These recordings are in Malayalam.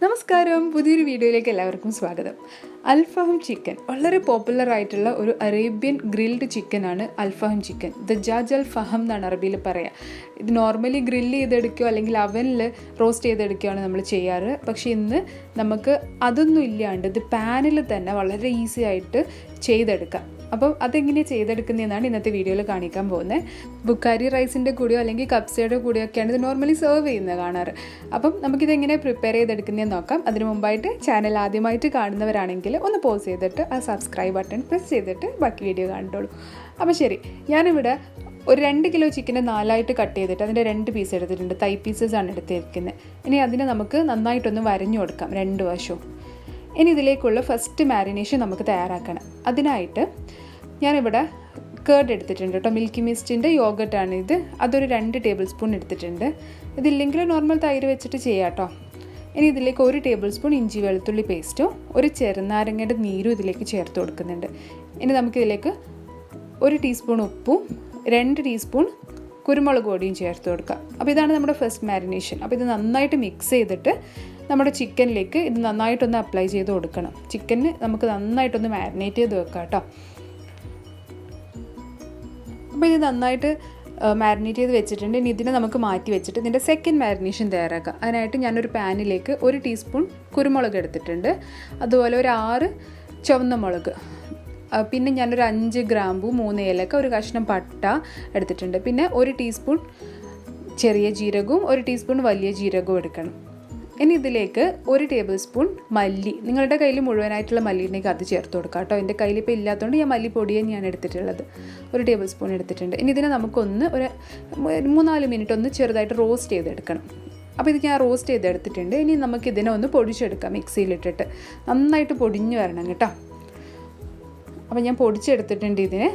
നമസ്കാരം, പുതിയൊരു വീഡിയോയിലേക്ക് എല്ലാവർക്കും സ്വാഗതം. അൽഫാം ചിക്കൻ വളരെ പോപ്പുലർ ആയിട്ടുള്ള ഒരു അറേബ്യൻ ഗ്രിൽഡ് ചിക്കനാണ് അൽഫാം ചിക്കൻ. ദജാജ് അൽ-ഫഹം എന്നാണ് അറബിയിൽ പറയുക. ഇത് നോർമലി ഗ്രില്ല് ചെയ്തെടുക്കുകയോ അല്ലെങ്കിൽ അവനിൽ റോസ്റ്റ് ചെയ്തെടുക്കുകയാണ് നമ്മൾ ചെയ്യാറ്. പക്ഷേ ഇന്ന് നമുക്ക് അതൊന്നും ഇല്ലാണ്ട് ഇത് പാനിൽ തന്നെ വളരെ ഈസി ആയിട്ട് ചെയ്തെടുക്കാം. അപ്പോൾ അതെങ്ങനെയാണ് ചെയ്തെടുക്കുന്നതെന്നാണ് ഇന്നത്തെ വീഡിയോയിൽ കാണിക്കാൻ പോകുന്നത്. ബുക്കാരി റൈസിൻ്റെ കൂടെയോ അല്ലെങ്കിൽ കപ്സയുടെ കൂടെയോ ഒക്കെയാണ് ഇത് നോർമലി സെർവ് ചെയ്യുന്നത് കാണാറ്. അപ്പം നമുക്കിതെങ്ങനെ പ്രിപ്പയർ ചെയ്തെടുക്കുന്നതെന്ന് നോക്കാം. അതിന് മുമ്പായിട്ട് ചാനൽ ആദ്യമായിട്ട് കാണുന്നവരാണെങ്കിൽ ഒന്ന് പോസ് ചെയ്തിട്ട് ആ സബ്സ്ക്രൈബ് ബട്ടൺ പ്രസ് ചെയ്തിട്ട് ബാക്കി വീഡിയോ കണ്ടോളൂ. അപ്പോൾ ശരി, ഞാനിവിടെ ഒരു 2 കിലോ ചിക്കനെ 4ആയിട്ട് കട്ട് ചെയ്തിട്ട് അതിൻ്റെ 2 പീസ് എടുത്തിട്ടുണ്ട്. തൈ പീസസ് ആണ് എടുത്തിരിക്കുന്നത്. ഇനി അതിനെ നമുക്ക് നന്നായിട്ടൊന്ന് വരഞ്ഞു കൊടുക്കാം 2 വശവും. ഇനി ഇതിലേക്കുള്ള ഫസ്റ്റ് മാരിനേഷൻ നമുക്ക് തയ്യാറാക്കണം. അതിനായിട്ട് ഞാനിവിടെ കേർഡ് എടുത്തിട്ടുണ്ട് കേട്ടോ. മിൽക്കി മിസ്റ്റിൻ്റെ യോഗട്ടാണ് ഇത്. അതൊരു 2 ടേബിൾ സ്പൂൺ എടുത്തിട്ടുണ്ട്. ഇതില്ലെങ്കിൽ നോർമൽ തൈര് വെച്ചിട്ട് ചെയ്യാം കേട്ടോ. ഇനി ഇതിലേക്ക് 1 ടേബിൾ സ്പൂൺ ഇഞ്ചി വെളുത്തുള്ളി പേസ്റ്റും 1 ചെറുനാരങ്ങയുടെ നീരും ഇതിലേക്ക് ചേർത്ത് കൊടുക്കുന്നുണ്ട്. ഇനി നമുക്കിതിലേക്ക് 1 ടീസ്പൂൺ ഉപ്പും 2 ടീസ്പൂൺ കുരുമുളക് പൊടിയും ചേർത്ത് കൊടുക്കാം. അപ്പോൾ ഇതാണ് നമ്മുടെ ഫസ്റ്റ് മാരിനേഷൻ. അപ്പോൾ ഇത് നന്നായിട്ട് മിക്സ് ചെയ്തിട്ട് നമ്മുടെ ചിക്കനിലേക്ക് ഇത് നന്നായിട്ടൊന്ന് അപ്ലൈ ചെയ്ത് കൊടുക്കണം. ചിക്കന് നമുക്ക് നന്നായിട്ടൊന്ന് മാരിനേറ്റ് ചെയ്ത് വെക്കാം കേട്ടോ. അപ്പോൾ ഇത് നന്നായിട്ട് മാരിനേറ്റ് ചെയ്ത് വെച്ചിട്ടുണ്ട്. ഇനി ഇതിനെ നമുക്ക് മാറ്റി വെച്ചിട്ട് ഇതിൻ്റെ സെക്കൻഡ് മാരിനേഷൻ തയ്യാറാക്കാം. അതിനായിട്ട് ഞാനൊരു പാനിലേക്ക് 1 ടീസ്പൂൺ കുരുമുളക് എടുത്തിട്ടുണ്ട്. അതുപോലെ ഒരു 6 ചുവന്ന മുളക്, പിന്നെ ഞാനൊരു 5 ഗ്രാമ്പു, 3 ഏലക്ക, ഒരു കഷ്ണം പട്ട എടുത്തിട്ടുണ്ട്. പിന്നെ 1 ടീസ്പൂൺ ചെറിയ ജീരകവും 1 ടീസ്പൂൺ വലിയ ജീരകവും എടുക്കണം. ഇനി ഇതിലേക്ക് 1 ടേബിൾ സ്പൂൺ മല്ലി, നിങ്ങളുടെ കയ്യിൽ മുഴുവനായിട്ടുള്ള മല്ലി ഉണ്ടെങ്കിൽ അത് ചേർത്ത് കൊടുക്കാം കേട്ടോ. എൻ്റെ കയ്യിൽ ഇപ്പോൾ ഇല്ലാത്തതുകൊണ്ട് ഞാൻ മല്ലിപ്പൊടിയെ ഞാൻ എടുത്തിട്ടുള്ളത് 1 ടേബിൾ സ്പൂൺ എടുത്തിട്ടുണ്ട്. ഇനി ഇതിനെ നമുക്കൊന്ന് ഒരു 3-4 മിനിറ്റ് ഒന്ന് ചെറുതായിട്ട് റോസ്റ്റ് ചെയ്തെടുക്കണം. അപ്പോൾ ഇത് ഞാൻ റോസ്റ്റ് ചെയ്തെടുത്തിട്ടുണ്ട്. ഇനി നമുക്കിതിനെ ഒന്ന് പൊടിച്ചെടുക്കാം മിക്സിയിലിട്ടിട്ട്. നന്നായിട്ട് പൊടിഞ്ഞു വരണം കേട്ടോ. അപ്പോൾ ഞാൻ പൊടിച്ചെടുത്തിട്ടുണ്ട് ഇതിന്.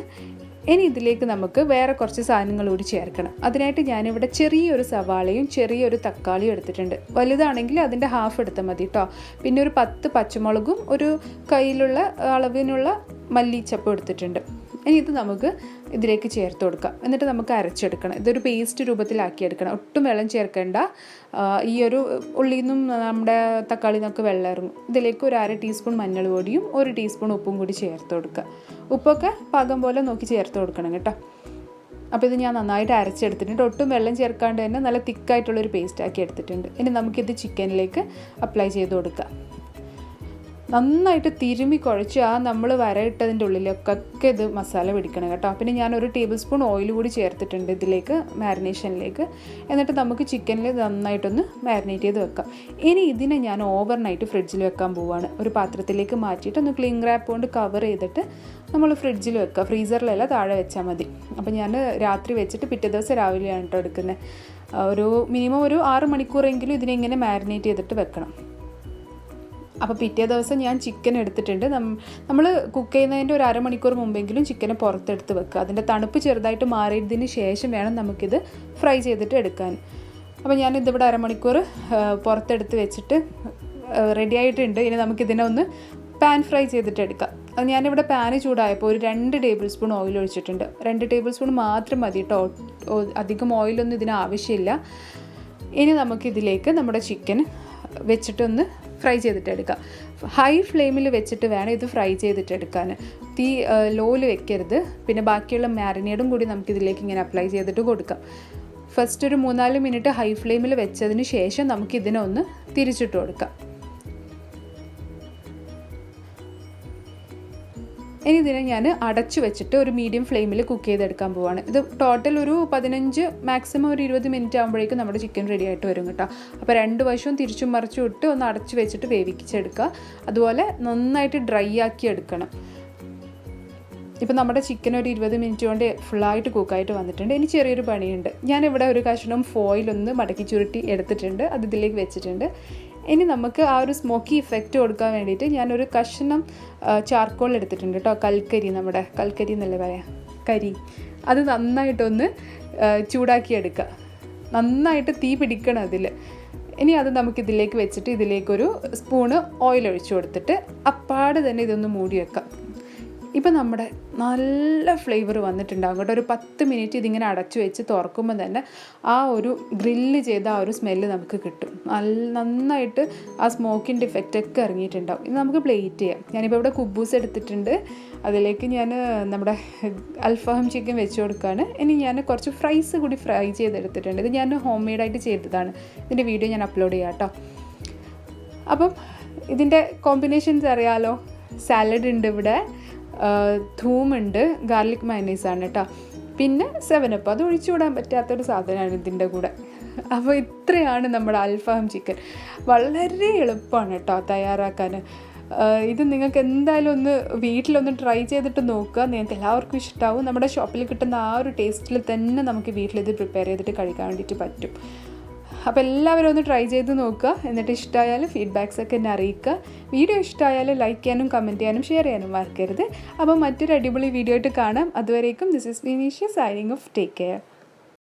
ഇനി ഇതിലേക്ക് നമുക്ക് വേറെ കുറച്ച് സാധനങ്ങൾ കൂടി ചേർക്കണം. അതിനായിട്ട് ഞാനിവിടെ ചെറിയൊരു സവാളയും ചെറിയൊരു തക്കാളിയും എടുത്തിട്ടുണ്ട്. വലുതാണെങ്കിൽ അതിൻ്റെ ഹാഫ് എടുത്താൽ മതി കേട്ടോ. പിന്നെ ഒരു 10 പച്ചമുളകും ഒരു കയ്യിലുള്ള അളവിനുള്ള മല്ലിച്ചപ്പും എടുത്തിട്ടുണ്ട്. ഇനി ഇത് നമുക്ക് ഇതിലേക്ക് ചേർത്ത് കൊടുക്കാം. എന്നിട്ട് നമുക്ക് അരച്ചെടുക്കണം. ഇതൊരു പേസ്റ്റ് രൂപത്തിലാക്കിയെടുക്കണം. ഒട്ടും വെള്ളം ചേർക്കേണ്ട. ഈ ഒരു ഉള്ളിയിൽ നിന്നും നമ്മുടെ തക്കാളിയിൽ നിന്നൊക്കെ വെള്ളം ഇറങ്ങും. ഇതിലേക്ക് ഒരു 1/2 ടീസ്പൂൺ മഞ്ഞൾ പൊടിയും 1 ടീസ്പൂൺ ഉപ്പും കൂടി ചേർത്ത് കൊടുക്കുക. ഉപ്പൊക്കെ പാകം പോലെ നോക്കി ചേർത്ത് കൊടുക്കണം കേട്ടോ. അപ്പോൾ ഇത് ഞാൻ നന്നായിട്ട് അരച്ചെടുത്തിട്ടുണ്ട്. ഒട്ടും വെള്ളം ചേർക്കാണ്ട് തന്നെ നല്ല തിക്കായിട്ടുള്ളൊരു പേസ്റ്റാക്കി എടുത്തിട്ടുണ്ട്. ഇനി നമുക്കിത് ചിക്കനിലേക്ക് അപ്ലൈ ചെയ്ത് കൊടുക്കാം. നന്നായിട്ട് തിരുമ്മി കുഴച്ച് നമ്മൾ വരയിട്ടതിൻ്റെ ഉള്ളിലൊക്കെ ഇത് മസാല പിടിക്കണം കേട്ടോ. പിന്നെ ഞാൻ 1 ടേബിൾ സ്പൂൺ ഓയിൽ കൂടി ചേർത്തിട്ടുണ്ട് ഇതിലേക്ക്, മാരിനേഷനിലേക്ക്. എന്നിട്ട് നമുക്ക് ചിക്കനിൽ നന്നായിട്ടൊന്ന് മാരിനേറ്റ് ചെയ്ത് വെക്കാം. ഇനി ഇതിനെ ഞാൻ ഓവർനൈറ്റ് ഫ്രിഡ്ജിൽ വെക്കാൻ പോവുകയാണ്. ഒരു പാത്രത്തിലേക്ക് മാറ്റിയിട്ട് ഒന്ന് ക്ലിംഗ് റാപ്പ് കൊണ്ട് കവർ ചെയ്തിട്ട് നമ്മൾ ഫ്രിഡ്ജിൽ വെക്കുക. ഫ്രീസറിലല്ല, താഴെ വെച്ചാൽ മതി. അപ്പോൾ ഞാൻ രാത്രി വെച്ചിട്ട് പിറ്റേ ദിവസം രാവിലെയാണ് കേട്ടോ എടുക്കുന്നത്. ഒരു മിനിമം ഒരു 6 മണിക്കൂറെങ്കിലും ഇതിനെ ഇങ്ങനെ മാരിനേറ്റ് ചെയ്തിട്ട് വെക്കണം. അപ്പോൾ പിറ്റേ ദിവസം ഞാൻ ചിക്കൻ എടുത്തിട്ടുണ്ട്. നമ്മൾ കുക്ക് ചെയ്യുന്നതിൻ്റെ ഒരു 1/2 മണിക്കൂർ മുമ്പെങ്കിലും ചിക്കനെ പുറത്തെടുത്ത് വെക്കുക. അതിൻ്റെ തണുപ്പ് ചെറുതായിട്ട് മാറിയതിന് ശേഷം വേണം നമുക്കിത് ഫ്രൈ ചെയ്തിട്ട് എടുക്കാൻ. അപ്പോൾ ഞാനിതിവിടെ 1/2 മണിക്കൂർ പുറത്തെടുത്ത് വെച്ചിട്ട് റെഡി ആയിട്ടുണ്ട്. ഇനി നമുക്കിതിനെ ഒന്ന് പാൻ ഫ്രൈ ചെയ്തിട്ട് എടുക്കാം. അത് ഞാനിവിടെ പാന് ചൂടായപ്പോൾ ഒരു 2 ടേബിൾ സ്പൂൺ ഓയിൽ ഒഴിച്ചിട്ടുണ്ട്. 2 ടേബിൾ സ്പൂൺ മാത്രം മതി കേട്ടോ. അധികം ഓയിലൊന്നും ഇതിന് ആവശ്യമില്ല. ഇനി നമുക്കിതിലേക്ക് നമ്മുടെ ചിക്കൻ വെച്ചിട്ടൊന്ന് ഫ്രൈ ചെയ്തിട്ടെടുക്കാം. ഹൈ ഫ്ലെയിമിൽ വെച്ചിട്ട് വേണം ഇത് ഫ്രൈ ചെയ്തിട്ടെടുക്കാൻ. തീ ലോയിൽ വെക്കരുത്. പിന്നെ ബാക്കിയുള്ള മാരിനേഡും കൂടി നമുക്കിതിലേക്ക് ഇങ്ങനെ അപ്ലൈ ചെയ്തിട്ട് കൊടുക്കാം. ഫസ്റ്റ് ഒരു 3-4 മിനിറ്റ് ഹൈ ഫ്ലെയിമിൽ വെച്ചതിന് ശേഷം നമുക്കിതിനെ ഒന്ന് തിരിച്ചിട്ട് കൊടുക്കാം. ഇനി ഇതിനെ ഞാൻ അടച്ചു വെച്ചിട്ട് ഒരു മീഡിയം ഫ്ലെയിമിൽ കുക്ക് ചെയ്തെടുക്കാൻ പോവാണ്. ഇത് ടോട്ടൽ ഒരു 15 മാക്സിമം ഒരു 20 മിനിറ്റ് ആകുമ്പോഴേക്കും നമ്മുടെ ചിക്കൻ റെഡി ആയിട്ട് വരും കേട്ടോ. അപ്പോൾ 2 വശവും തിരിച്ചും മറിച്ചും ഇട്ട് ഒന്ന് അടച്ചു വെച്ചിട്ട് വേവിച്ചെടുക്കുക. അതുപോലെ നന്നായിട്ട് ഡ്രൈ ആക്കി എടുക്കണം. ഇപ്പം നമ്മുടെ ചിക്കൻ ഒരു 20 മിനിറ്റ് കൊണ്ട് ഫുള്ളായിട്ട് കുക്കായിട്ട് വന്നിട്ടുണ്ട്. ഇനി ചെറിയൊരു പണിയുണ്ട്. ഞാനിവിടെ ഒരു കഷ്ണം ഫോയിലൊന്ന് മടക്കി ചുരുട്ടി എടുത്തിട്ടുണ്ട്. അത് ഇതിലേക്ക് വെച്ചിട്ടുണ്ട്. ഇനി നമുക്ക് ആ ഒരു സ്മോക്കി ഇഫക്റ്റ് കൊടുക്കാൻ വേണ്ടിയിട്ട് ഞാനൊരു കഷ്ണം ചാർക്കോൾ എടുത്തിട്ടുണ്ട് കേട്ടോ. കൽക്കരി, നമ്മുടെ കൽക്കരി എന്നല്ലേ പറയാം, കരി. അത് നന്നായിട്ടൊന്ന് ചൂടാക്കിയെടുക്കുക. നന്നായിട്ട് തീ പിടിക്കണം അതിൽ. ഇനി അത് നമുക്കിതിലേക്ക് വെച്ചിട്ട് ഇതിലേക്കൊരു സ്പൂണ് ഓയിൽ ഒഴിച്ചു കൊടുത്തിട്ട് അപ്പാടെ തന്നെ ഇതൊന്ന് മൂടി വെക്കാം. ഇപ്പം നമ്മുടെ നല്ല ഫ്ലേവർ വന്നിട്ടുണ്ടാകും കേട്ടോ. ഒരു 10 മിനിറ്റ് ഇതിങ്ങനെ അടച്ചു വെച്ച് തുറക്കുമ്പോൾ തന്നെ ആ ഒരു ഗ്രില്ല് ചെയ്ത ആ ഒരു സ്മെല്ല് നമുക്ക് കിട്ടും. നന്നായിട്ട് ആ സ്മോക്കിൻ്റെ ഇഫക്റ്റൊക്കെ ഇറങ്ങിയിട്ടുണ്ടാവും. ഇത് നമുക്ക് പ്ലേറ്റ് ചെയ്യാം. ഞാനിപ്പോൾ ഇവിടെ കുബൂസ് എടുത്തിട്ടുണ്ട്. അതിലേക്ക് ഞാൻ നമ്മുടെ അൽഫാം ചിക്കൻ വെച്ച് കൊടുക്കുകയാണ്. ഇനി ഞാൻ കുറച്ച് ഫ്രൈസ് കൂടി ഫ്രൈ ചെയ്തെടുത്തിട്ടുണ്ട്. ഇത് ഞാൻ ഹോം മെയ്ഡായിട്ട് ചെയ്തതാണ്. ഇതിൻ്റെ വീഡിയോ ഞാൻ അപ്ലോഡ് ചെയ്യാം കേട്ടോ. അപ്പം ഇതിൻ്റെ കോമ്പിനേഷൻസ് അറിയാമല്ലോ. സാലഡ് ഉണ്ട് ഇവിടെ, ധൂമുണ്ട്, ഗാർലിക് മയണൈസാണ് കേട്ടോ. പിന്നെ 7up, അത് ഒഴിച്ചുകൂടാൻ പറ്റാത്തൊരു സാധനമാണ് ഇതിൻ്റെ കൂടെ. അപ്പോൾ ഇത്രയാണ് നമ്മുടെ അൽഫാം ചിക്കൻ. വളരെ എളുപ്പമാണ് കേട്ടോ തയ്യാറാക്കാൻ. ഇത് നിങ്ങൾക്ക് എന്തായാലും ഒന്ന് വീട്ടിലൊന്ന് ട്രൈ ചെയ്തിട്ട് നോക്കുക. നിങ്ങൾക്ക് എല്ലാവർക്കും ഇഷ്ടമാവും. നമ്മുടെ ഷോപ്പിൽ കിട്ടുന്ന ആ ഒരു ടേസ്റ്റിൽ തന്നെ നമുക്ക് വീട്ടിലിത് പ്രിപ്പയർ ചെയ്തിട്ട് കഴിക്കാൻ വേണ്ടിയിട്ട് പറ്റും. അപ്പോൾ എല്ലാവരും ഒന്ന് ട്രൈ ചെയ്ത് നോക്കുക. എന്നിട്ട് ഇഷ്ടമായാൽ ഫീഡ്ബാക്സൊക്കെ എന്നെ അറിയിക്കുക. വീഡിയോ ഇഷ്ടമായാൽ ലൈക്ക് ചെയ്യാനും കമൻറ്റ് ചെയ്യാനും ഷെയർ ചെയ്യാനും മറക്കരുത്. അപ്പോൾ മറ്റൊരു അടിപൊളി വീഡിയോ ആയിട്ട് കാണാം. അതുവരേക്കും this is Vinishya signing off. Take care.